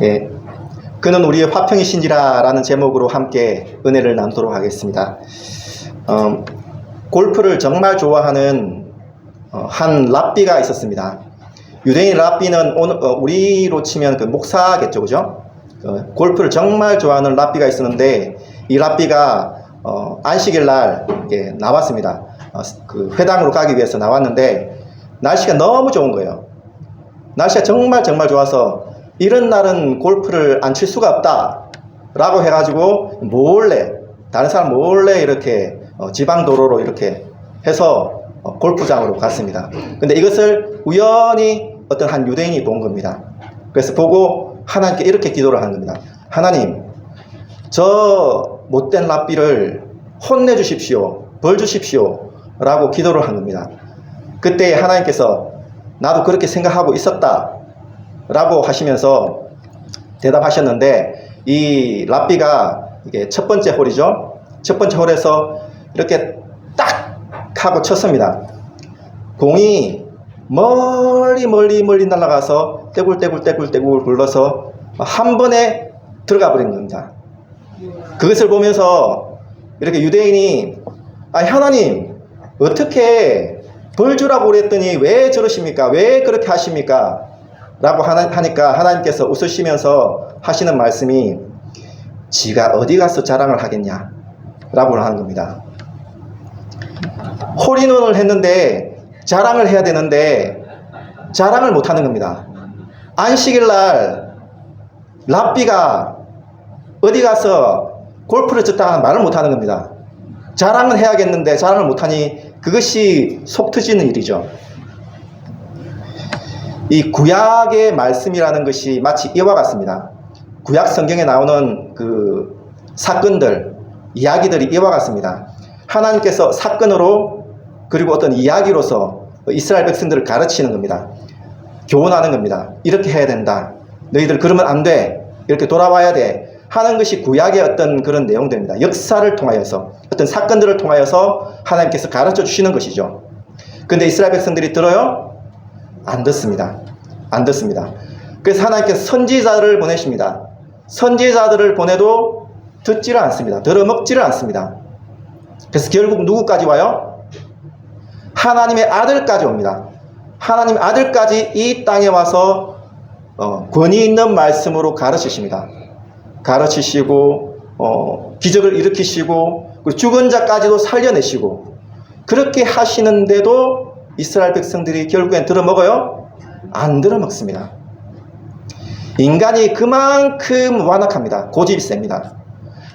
예, 그는 우리의 화평이신지라라는 제목으로 함께 은혜를 나누도록 하겠습니다. 골프를 정말 좋아하는 한 랍비가 있었습니다. 유대인 랍비는 우리로 치면 그 목사겠죠, 그죠? 골프를 정말 좋아하는 랍비가 있었는데, 이 랍비가 안식일 날 나왔습니다. 그 회당으로 가기 위해서 나왔는데 날씨가 너무 좋은 거예요. 날씨가 정말 좋아서 이런 날은 골프를 안 칠 수가 없다 라고 해가지고 몰래, 다른 사람 몰래 이렇게 지방도로로 이렇게 해서 골프장으로 갔습니다. 근데 이것을 우연히 어떤 한 유대인이 본 겁니다. 그래서 보고 하나님께 이렇게 기도를 하는 겁니다. 하나님, 저 못된 랍비를 혼내주십시오, 벌 주십시오 라고 기도를 한 겁니다. 그때 하나님께서 나도 그렇게 생각하고 있었다 라고 하시면서 대답하셨는데, 이 랍비가 이게 첫 번째 홀이죠. 첫 번째 홀에서 이렇게 딱 하고 쳤습니다. 공이 멀리 날아가서 떼굴 굴러서 한 번에 들어가 버린 겁니다. 그것을 보면서 이렇게 유대인이, 하나님, 어떻게 벌 주라고 그랬더니 왜 저러십니까? 왜 그렇게 하십니까? 라고 하니까 하나님께서 웃으시면서 하시는 말씀이, 지가 어디 가서 자랑을 하겠냐 라고 하는 겁니다. 홀인원을 했는데 자랑을 해야 되는데 자랑을 못하는 겁니다. 안식일날 랍비가 어디 가서 골프를 쳤다 말을 못하는 겁니다. 자랑은 해야겠는데 자랑을 못하니 그것이 속 터지는 일이죠. 이 구약의 말씀이라는 것이 마치 이와 같습니다. 구약 성경에 나오는 그 사건들, 이야기들이 이와 같습니다. 하나님께서 사건으로 그리고 어떤 이야기로서 이스라엘 백성들을 가르치는 겁니다. 교훈하는 겁니다. 이렇게 해야 된다, 너희들 그러면 안 돼, 이렇게 돌아와야 돼 하는 것이 구약의 어떤 그런 내용들입니다. 역사를 통하여서, 어떤 사건들을 통하여서 하나님께서 가르쳐 주시는 것이죠. 근데 이스라엘 백성들이 들어요? 안 듣습니다. 안 듣습니다. 그래서 하나님께서 선지자를 보내십니다. 선지자들을 보내도 듣지를 않습니다. 들어먹지를 않습니다. 그래서 결국 누구까지 와요? 하나님의 아들까지 옵니다. 하나님의 아들까지 이 땅에 와서 권위 있는 말씀으로 가르치십니다. 가르치시고 기적을 일으키시고 그리고 죽은 자까지도 살려내시고, 그렇게 하시는데도 이스라엘 백성들이 결국엔 들어먹어요? 안 들어먹습니다. 인간이 그만큼 완악합니다. 고집이 셉니다.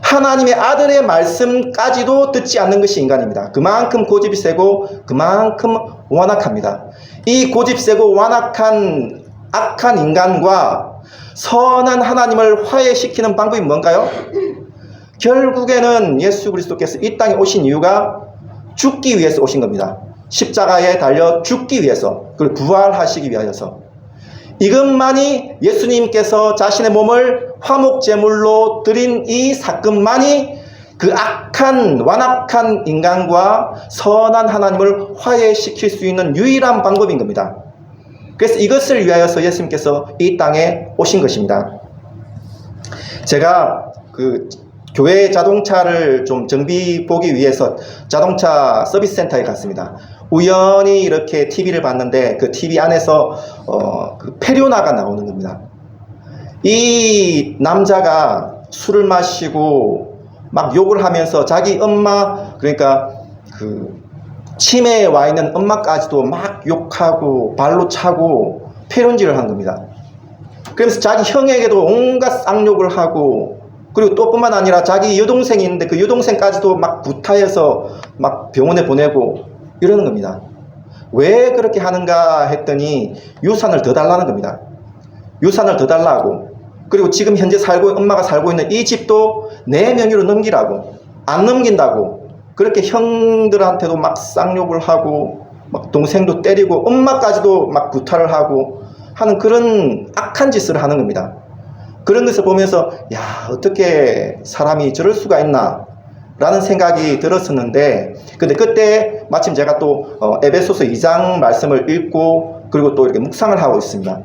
하나님의 아들의 말씀까지도 듣지 않는 것이 인간입니다. 그만큼 고집이 세고 그만큼 완악합니다. 이 고집 세고 완악한 악한 인간과 선한 하나님을 화해시키는 방법이 뭔가요? 결국에는 예수 그리스도께서 이 땅에 오신 이유가 죽기 위해서 오신 겁니다. 십자가에 달려 죽기 위해서, 그리고 부활하시기 위하여서. 이것만이, 예수님께서 자신의 몸을 화목제물로 드린 이 사건만이 그 악한 완악한 인간과 선한 하나님을 화해시킬 수 있는 유일한 방법인 겁니다. 그래서 이것을 위하여서 예수님께서 이 땅에 오신 것입니다. 제가 그 교회 자동차를 좀 정비 보기 위해서 자동차 서비스 센터에 갔습니다. 우연히 이렇게 TV를 봤는데 그 TV 안에서 그 페료나가 나오는 겁니다. 이 남자가 술을 마시고 막 욕을 하면서 자기 엄마, 그러니까 그 치매에 와 있는 엄마까지도 막 욕하고 발로 차고 페론질을 한 겁니다. 그러면서 자기 형에게도 온갖 쌍욕을 하고, 그리고 또 뿐만 아니라 자기 여동생이 있는데 그 여동생까지도 막 구타해서 막 병원에 보내고 이러는 겁니다. 왜 그렇게 하는가 했더니 유산을 더 달라는 겁니다. 유산을 더 달라고. 그리고 지금 현재 엄마가 살고 있는 이 집도 내 명의로 넘기라고. 안 넘긴다고. 그렇게 형들한테도 막 쌍욕을 하고 막 동생도 때리고 엄마까지도 막 구타를 하고 하는 그런 악한 짓을 하는 겁니다. 그런 것을 보면서, 야, 어떻게 사람이 저럴 수가 있나 라는 생각이 들었었는데, 근데 그때 마침 제가 또 에베소서 2장 말씀을 읽고 그리고 또 이렇게 묵상을 하고 있습니다.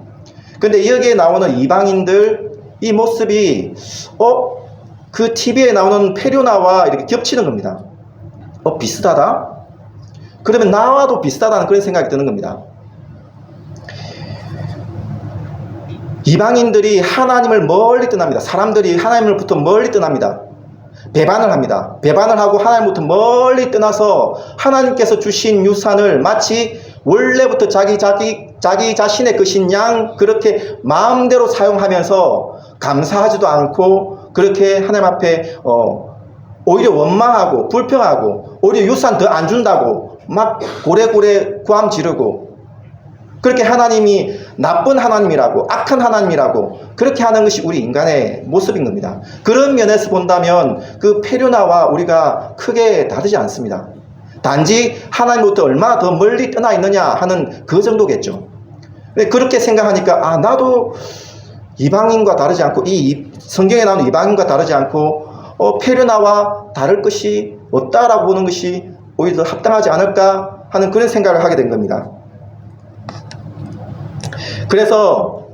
근데 여기에 나오는 이방인들, 이 모습이 그 TV에 나오는 페류나와 이렇게 겹치는 겁니다. 비슷하다? 그러면 나와도 비슷하다는 그런 생각이 드는 겁니다. 이방인들이 하나님을 멀리 떠납니다. 사람들이 하나님으로부터 멀리 떠납니다. 배반을 합니다. 배반을 하고 하나님부터 멀리 떠나서 하나님께서 주신 유산을 마치 원래부터 자기 자신의 것인 양 그렇게 마음대로 사용하면서 감사하지도 않고 그렇게 하나님 앞에 오히려 원망하고 불평하고 오히려 유산 더 안 준다고 막 고래고래 고함 지르고 그렇게 하나님이 나쁜 하나님이라고 악한 하나님이라고 그렇게 하는 것이 우리 인간의 모습인 겁니다. 그런 면에서 본다면 그 페류나와 우리가 크게 다르지 않습니다. 단지 하나님부터 얼마나 더 멀리 떠나 있느냐 하는 그 정도겠죠. 그렇게 생각하니까 나도 이방인과 다르지 않고 이 성경에 나오는 이방인과 다르지 않고 페류나와 다를 것이 없다라고 보는 것이 오히려 더 합당하지 않을까 하는 그런 생각을 하게 된 겁니다. 그래서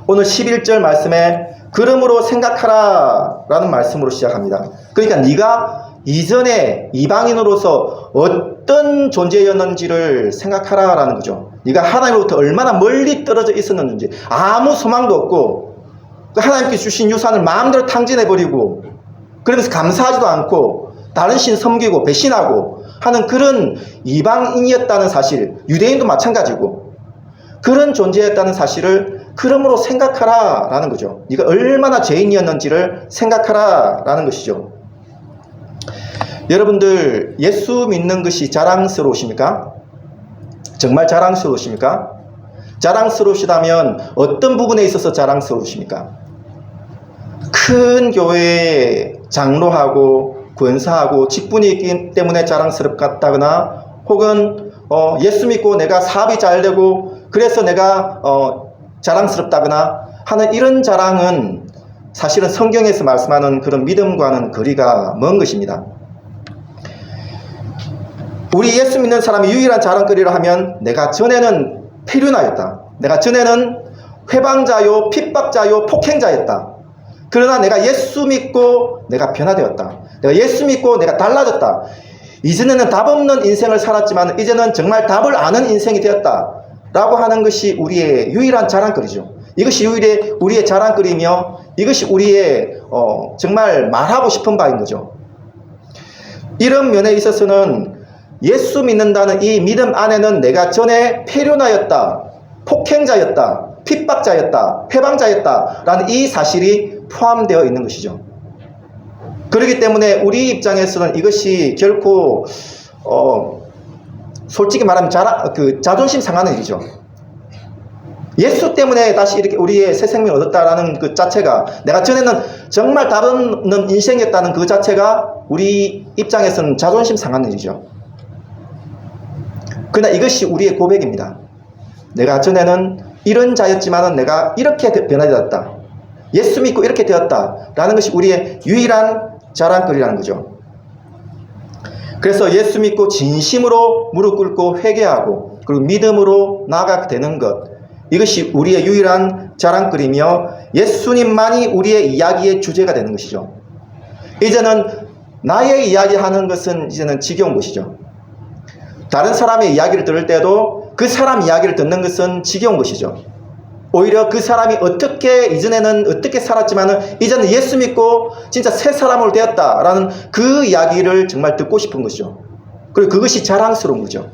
오늘 11절 말씀에 그러므로 생각하라 라는 말씀으로 시작합니다. 그러니까 네가 이전에 이방인으로서 어떤 존재였는지를 생각하라 라는 거죠. 네가 하나님으로부터 얼마나 멀리 떨어져 있었는지 아무 소망도 없고 하나님께 주신 유산을 마음대로 탕진해버리고 그러면서 감사하지도 않고 다른 신 섬기고 배신하고 하는 그런 이방인이었다는 사실, 유대인도 마찬가지고 그런 존재였다는 사실을 그러므로 생각하라 라는 거죠. 네가 얼마나 죄인이었는지를 생각하라 라는 것이죠. 여러분들 예수 믿는 것이 자랑스러우십니까? 정말 자랑스러우십니까? 자랑스러우시다면 어떤 부분에 있어서 자랑스러우십니까? 큰 교회에 장로하고 권사하고 직분이 있기 때문에 자랑스럽다거나 혹은 예수 믿고 내가 사업이 잘 되고 그래서 내가 자랑스럽다거나 하는 이런 자랑은 사실은 성경에서 말씀하는 그런 믿음과는 거리가 먼 것입니다. 우리 예수 믿는 사람이 유일한 자랑거리를 하면 내가 전에는 페류나였다. 내가 전에는 회방자요, 핍박자요, 폭행자였다. 그러나 내가 예수 믿고 내가 변화되었다. 내가 예수 믿고 내가 달라졌다. 이전에는 답 없는 인생을 살았지만 이제는 정말 답을 아는 인생이 되었다. 라고 하는 것이 우리의 유일한 자랑거리죠. 이것이 우리의 자랑거리며 이것이 우리의 정말 말하고 싶은 바인 거죠. 이런 면에 있어서는 예수 믿는다는 이 믿음 안에는 내가 전에 페류나였다, 폭행자였다, 핍박자였다, 회방자였다 라는 이 사실이 포함되어 있는 것이죠. 그렇기 때문에 우리 입장에서는 이것이 결코 솔직히 말하면 자존심 상하는 일이죠. 예수 때문에 다시 이렇게 우리의 새 생명을 얻었다라는 그 자체가 내가 전에는 정말 다른 인생이었다는 그 자체가 우리 입장에서는 자존심 상하는 일이죠. 그러나 이것이 우리의 고백입니다. 내가 전에는 이런 자였지만은 내가 이렇게 변화되었다. 예수 믿고 이렇게 되었다라는 것이 우리의 유일한 자랑거리라는 거죠. 그래서 예수 믿고 진심으로 무릎 꿇고 회개하고 그리고 믿음으로 나아가게 되는 것, 이것이 우리의 유일한 자랑거리며 예수님만이 우리의 이야기의 주제가 되는 것이죠. 이제는 나의 이야기하는 것은 이제는 지겨운 것이죠. 다른 사람의 이야기를 들을 때도 그 사람 이야기를 듣는 것은 지겨운 것이죠. 오히려 그 사람이 이전에는 어떻게 살았지만은 이제는 예수 믿고 진짜 새 사람으로 되었다라는 그 이야기를 정말 듣고 싶은 것이죠. 그리고 그것이 자랑스러운 거죠.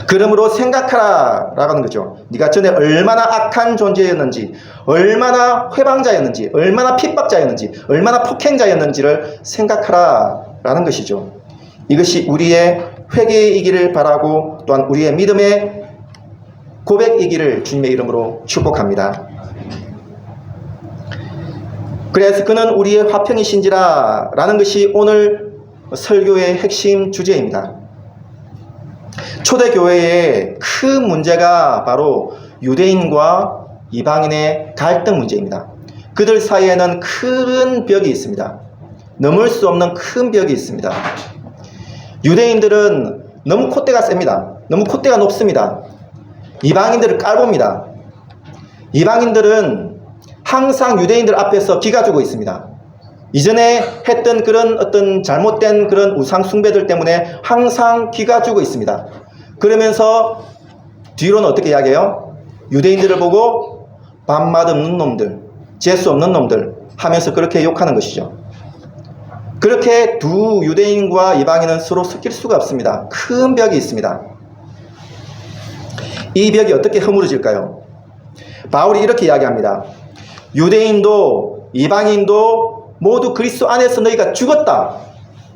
그러므로 생각하라 라는 거죠. 네가 전에 얼마나 악한 존재였는지, 얼마나 회방자였는지, 얼마나 핍박자였는지, 얼마나 폭행자였는지를 생각하라 라는 것이죠. 이것이 우리의 회개이기를 바라고 또한 우리의 믿음의 고백이기를 주님의 이름으로 축복합니다. 그래서 그는 우리의 화평이신지라 라는 것이 오늘 설교의 핵심 주제입니다. 초대교회의 큰 문제가 바로 유대인과 이방인의 갈등 문제입니다. 그들 사이에는 큰 벽이 있습니다. 넘을 수 없는 큰 벽이 있습니다. 유대인들은 너무 콧대가 셉니다. 너무 콧대가 높습니다. 이방인들을 깔봅니다. 이방인들은 항상 유대인들 앞에서 기가 죽어 있습니다. 이전에 했던 그런 어떤 잘못된 그런 우상 숭배들 때문에 항상 기가 죽어 있습니다. 그러면서 뒤로는 어떻게 이야기해요? 유대인들을 보고 밥맛 없는 놈들, 재수 없는 놈들 하면서 그렇게 욕하는 것이죠. 그렇게 두 유대인과 이방인은 서로 섞일 수가 없습니다. 큰 벽이 있습니다. 이 벽이 어떻게 허물어질까요? 바울이 이렇게 이야기합니다. 유대인도 이방인도 모두 그리스도 안에서 너희가 죽었다.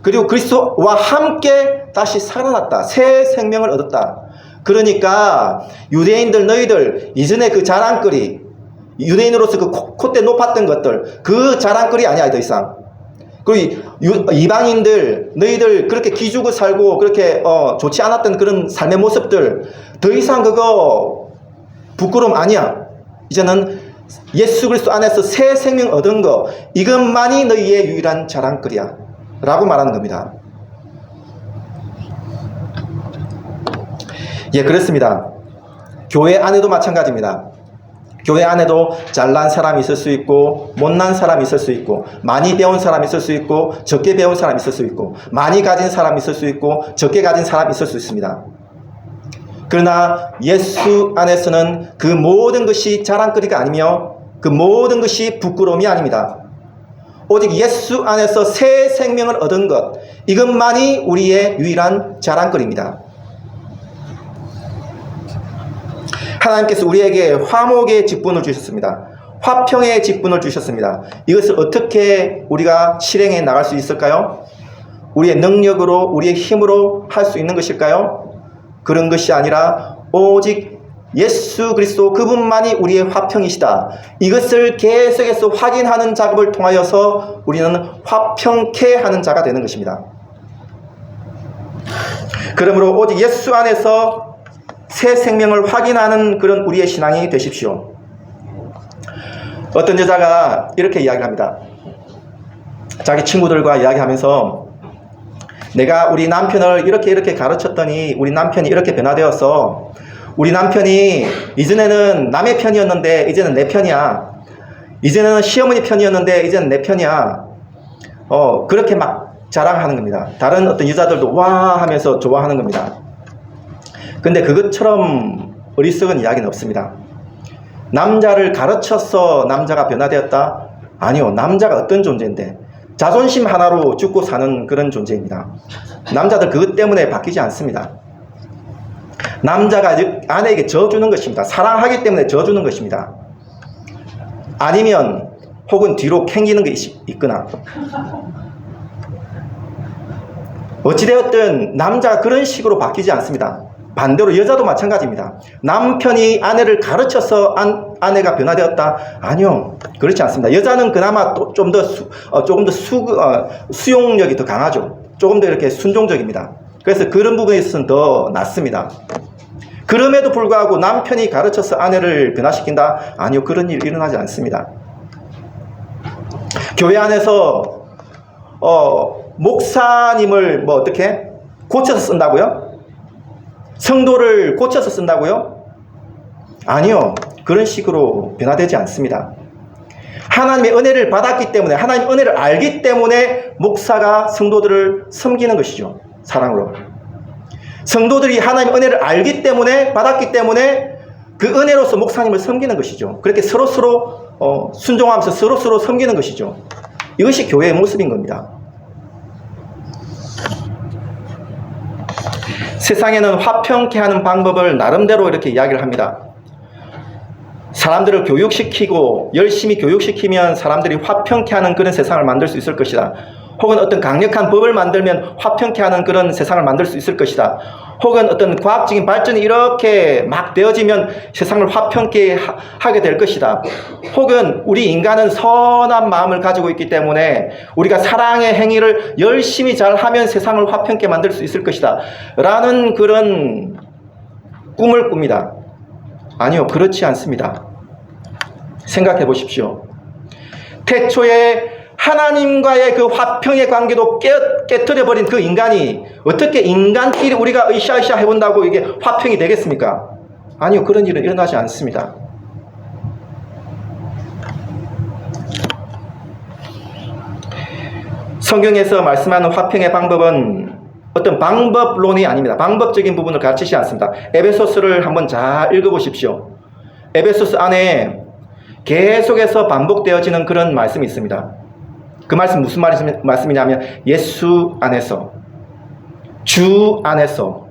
그리고 그리스도와 함께 다시 살아났다. 새 생명을 얻었다. 그러니까 유대인들 너희들 이전에 그 자랑거리, 유대인으로서 그 콧대 높았던 것들, 그 자랑거리 아니야 더 이상. 그리고 이방인들 너희들 그렇게 기죽어 살고 그렇게 좋지 않았던 그런 삶의 모습들 더 이상 그거 부끄러움 아니야. 이제는 예수 그리스도 안에서 새 생명 얻은 거, 이것만이 너희의 유일한 자랑거리야 라고 말하는 겁니다. 예, 그렇습니다. 교회 안에도 마찬가지입니다. 교회 안에도 잘난 사람이 있을 수 있고 못난 사람이 있을 수 있고 많이 배운 사람이 있을 수 있고 적게 배운 사람이 있을 수 있고 많이 가진 사람이 있을 수 있고 적게 가진 사람이 있을 수 있습니다. 그러나 예수 안에서는 그 모든 것이 자랑거리가 아니며 그 모든 것이 부끄러움이 아닙니다. 오직 예수 안에서 새 생명을 얻은 것, 이것만이 우리의 유일한 자랑거리입니다. 하나님께서 우리에게 화목의 직분을 주셨습니다. 화평의 직분을 주셨습니다. 이것을 어떻게 우리가 실행해 나갈 수 있을까요? 우리의 능력으로, 우리의 힘으로 할 수 있는 것일까요? 그런 것이 아니라 오직 예수 그리스도 그분만이 우리의 화평이시다. 이것을 계속해서 확인하는 작업을 통하여서 우리는 화평케 하는 자가 되는 것입니다. 그러므로 오직 예수 안에서 새 생명을 확인하는 그런 우리의 신앙이 되십시오. 어떤 여자가 이렇게 이야기합니다. 자기 친구들과 이야기하면서 내가 우리 남편을 이렇게 가르쳤더니 우리 남편이 이렇게 변화되어서 우리 남편이 이전에는 남의 편이었는데 이제는 내 편이야. 이제는 시어머니 편이었는데 이제는 내 편이야. 그렇게 막 자랑하는 겁니다. 다른 어떤 여자들도 와 하면서 좋아하는 겁니다. 근데 그것처럼 어리석은 이야기는 없습니다. 남자를 가르쳐서 남자가 변화되었다? 아니요. 남자가 어떤 존재인데 자존심 하나로 죽고 사는 그런 존재입니다. 남자들 그것 때문에 바뀌지 않습니다. 남자가 아내에게 져주는 것입니다. 사랑하기 때문에 져주는 것입니다. 아니면 혹은 뒤로 캥기는 게 있거나 어찌되었든 남자가 그런 식으로 바뀌지 않습니다. 반대로 여자도 마찬가지입니다. 남편이 아내를 가르쳐서 아내가 변화되었다? 아니요. 그렇지 않습니다. 여자는 그나마 조금 더 수용력이 더 강하죠. 조금 더 이렇게 순종적입니다. 그래서 그런 부분에 있어서는 더 낫습니다. 그럼에도 불구하고 남편이 가르쳐서 아내를 변화시킨다? 아니요. 그런 일이 일어나지 않습니다. 교회 안에서 목사님을 어떻게 고쳐서 쓴다고요? 성도를 고쳐서 쓴다고요? 아니요. 그런 식으로 변화되지 않습니다. 하나님의 은혜를 받았기 때문에, 하나님의 은혜를 알기 때문에 목사가 성도들을 섬기는 것이죠. 사랑으로. 성도들이 하나님의 은혜를 알기 때문에, 받았기 때문에 그 은혜로서 목사님을 섬기는 것이죠. 그렇게 서로서로 순종하면서 서로서로 섬기는 것이죠. 이것이 교회의 모습인 겁니다. 세상에는 화평케 하는 방법을 나름대로 이렇게 이야기를 합니다. 사람들을 교육시키고 열심히 교육시키면 사람들이 화평케 하는 그런 세상을 만들 수 있을 것이다. 혹은 어떤 강력한 법을 만들면 화평케 하는 그런 세상을 만들 수 있을 것이다. 혹은 어떤 과학적인 발전이 이렇게 막 되어지면 세상을 화평케 하게 될 것이다. 혹은 우리 인간은 선한 마음을 가지고 있기 때문에 우리가 사랑의 행위를 열심히 잘 하면 세상을 화평케 만들 수 있을 것이다. 라는 그런 꿈을 꿉니다. 아니요, 그렇지 않습니다. 생각해 보십시오. 태초에 하나님과의 그 화평의 관계도 깨뜨려버린 그 인간이 어떻게 인간끼리 우리가 으쌰으쌰 해본다고 이게 화평이 되겠습니까? 아니요, 그런 일은 일어나지 않습니다. 성경에서 말씀하는 화평의 방법은 어떤 방법론이 아닙니다. 방법적인 부분을 가르치지 않습니다. 에베소서를 한번 잘 읽어보십시오. 에베소서 안에 계속해서 반복되어지는 그런 말씀이 있습니다. 그 말씀 무슨 말씀이냐면 예수 안에서, 주 안에서,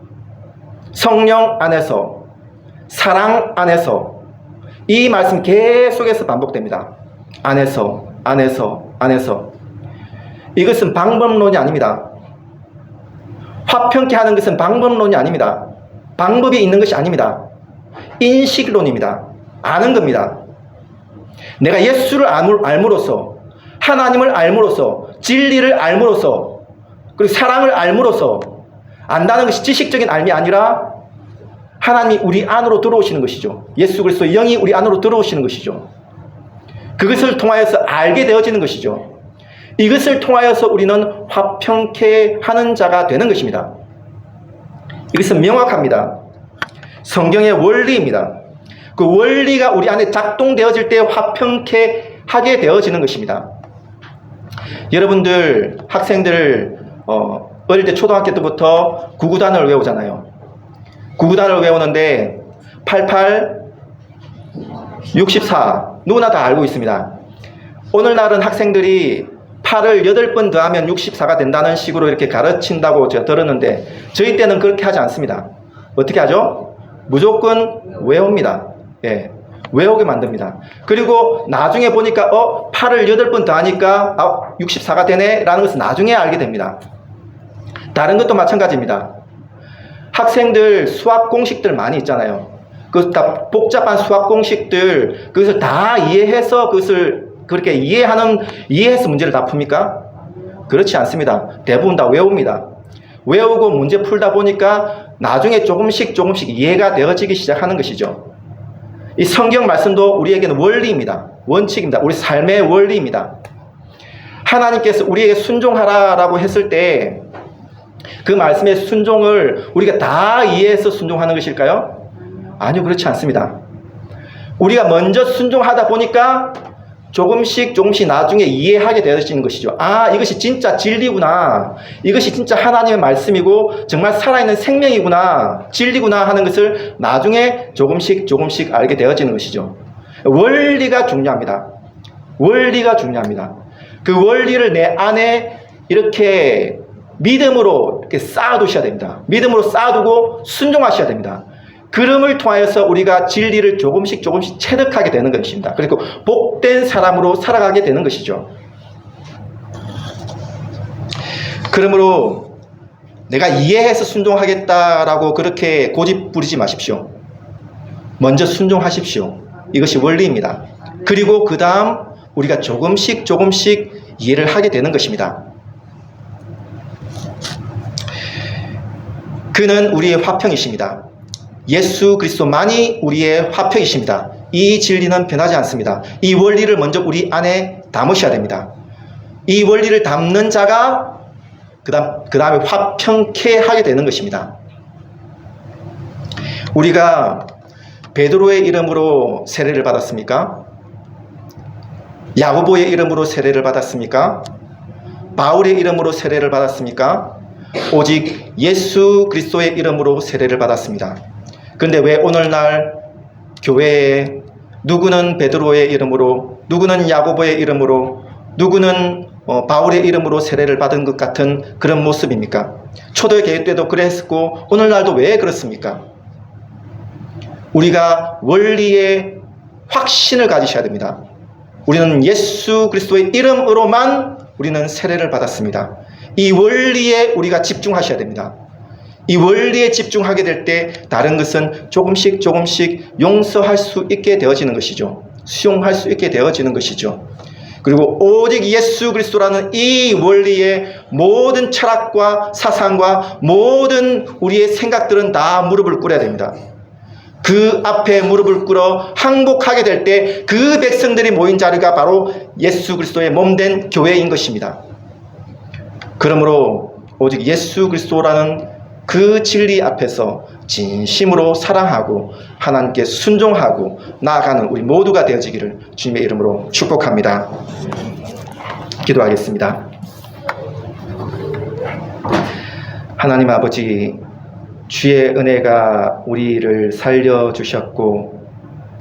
성령 안에서, 사랑 안에서, 이 말씀 계속해서 반복됩니다. 안에서, 안에서, 안에서. 이것은 방법론이 아닙니다. 화평케 하는 것은 방법론이 아닙니다. 방법이 있는 것이 아닙니다. 인식론입니다. 아는 겁니다. 내가 예수를 알므로써, 하나님을 알므로써, 진리를 알므로써, 그리고 사랑을 알므로써, 안다는 것이 지식적인 알미 아니라 하나님이 우리 안으로 들어오시는 것이죠. 예수 그리스도 영이 우리 안으로 들어오시는 것이죠. 그것을 통하여서 알게 되어지는 것이죠. 이것을 통하여서 우리는 화평케 하는 자가 되는 것입니다. 이것은 명확합니다. 성경의 원리입니다. 그 원리가 우리 안에 작동되어질 때 화평케 하게 되어지는 것입니다. 여러분들 학생들 어릴 때 초등학교 때부터 구구단을 외우잖아요. 구구단을 외우는데 88, 64 누구나 다 알고 있습니다. 오늘날은 학생들이 8을 8번 더하면 64가 된다는 식으로 이렇게 가르친다고 제가 들었는데 저희 때는 그렇게 하지 않습니다. 어떻게 하죠? 무조건 외웁니다. 예, 외우게 만듭니다. 그리고 나중에 보니까 8을 8번 더하니까 64가 되네 라는 것을 나중에 알게 됩니다. 다른 것도 마찬가지입니다. 학생들 수학 공식들 많이 있잖아요. 그 다 복잡한 수학 공식들 그것을 다 이해해서 그것을 그렇게 이해해서 문제를 다 풉니까? 그렇지 않습니다. 대부분 다 외웁니다. 외우고 문제 풀다 보니까 나중에 조금씩 이해가 되어지기 시작하는 것이죠. 이 성경 말씀도 우리에게는 원리입니다. 원칙입니다. 우리 삶의 원리입니다. 하나님께서 우리에게 순종하라라고 했을 때 그 말씀의 순종을 우리가 다 이해해서 순종하는 것일까요? 아니요, 그렇지 않습니다. 우리가 먼저 순종하다 보니까 조금씩 나중에 이해하게 되어지는 것이죠. 이것이 진짜 진리구나. 이것이 진짜 하나님의 말씀이고 정말 살아있는 생명이구나. 진리구나 하는 것을 나중에 조금씩 알게 되어지는 것이죠. 원리가 중요합니다. 원리가 중요합니다. 그 원리를 내 안에 이렇게 믿음으로 이렇게 쌓아두셔야 됩니다. 믿음으로 쌓아두고 순종하셔야 됩니다. 그름을 통하여서 우리가 진리를 조금씩 체득하게 되는 것입니다. 그리고 복된 사람으로 살아가게 되는 것이죠. 그러므로 내가 이해해서 순종하겠다라고 그렇게 고집 부리지 마십시오. 먼저 순종하십시오. 이것이 원리입니다. 그리고 그 다음 우리가 조금씩 이해를 하게 되는 것입니다. 그는 우리의 화평이십니다. 예수 그리스도만이 우리의 화평이십니다. 이 진리는 변하지 않습니다. 이 원리를 먼저 우리 안에 담으셔야 됩니다. 이 원리를 담는 자가 그 다음에 화평케 하게 되는 것입니다. 우리가 베드로의 이름으로 세례를 받았습니까? 야고보의 이름으로 세례를 받았습니까? 바울의 이름으로 세례를 받았습니까? 오직 예수 그리스도의 이름으로 세례를 받았습니다. 그런데 왜 오늘날 교회에 누구는 베드로의 이름으로, 누구는 야고보의 이름으로, 누구는 바울의 이름으로 세례를 받은 것 같은 그런 모습입니까? 초대교회 때도 그랬고 오늘날도 왜 그렇습니까? 우리가 원리에 확신을 가지셔야 됩니다. 우리는 예수 그리스도의 이름으로만 우리는 세례를 받았습니다. 이 원리에 우리가 집중하셔야 됩니다. 이 원리에 집중하게 될 때 다른 것은 조금씩 용서할 수 있게 되어지는 것이죠. 수용할 수 있게 되어지는 것이죠. 그리고 오직 예수 그리스도라는 이 원리에 모든 철학과 사상과 모든 우리의 생각들은 다 무릎을 꿇어야 됩니다. 그 앞에 무릎을 꿇어 항복하게 될 때 그 백성들이 모인 자리가 바로 예수 그리스도의 몸된 교회인 것입니다. 그러므로 오직 예수 그리스도라는 그 진리 앞에서 진심으로 사랑하고 하나님께 순종하고 나아가는 우리 모두가 되어지기를 주님의 이름으로 축복합니다. 기도하겠습니다. 하나님 아버지, 주의 은혜가 우리를 살려주셨고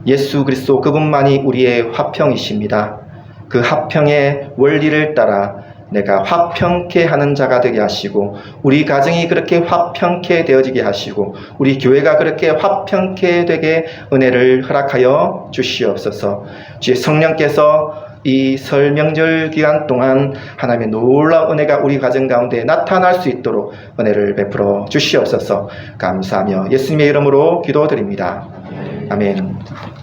예수 그리스도 그분만이 우리의 화평이십니다. 그 화평의 원리를 따라 내가 화평케 하는 자가 되게 하시고 우리 가정이 그렇게 화평케 되어지게 하시고 우리 교회가 그렇게 화평케 되게 은혜를 허락하여 주시옵소서. 주의 성령께서 이 설 명절 기간 동안 하나님의 놀라운 은혜가 우리 가정 가운데 나타날 수 있도록 은혜를 베풀어 주시옵소서. 감사하며 예수님의 이름으로 기도드립니다. 아멘.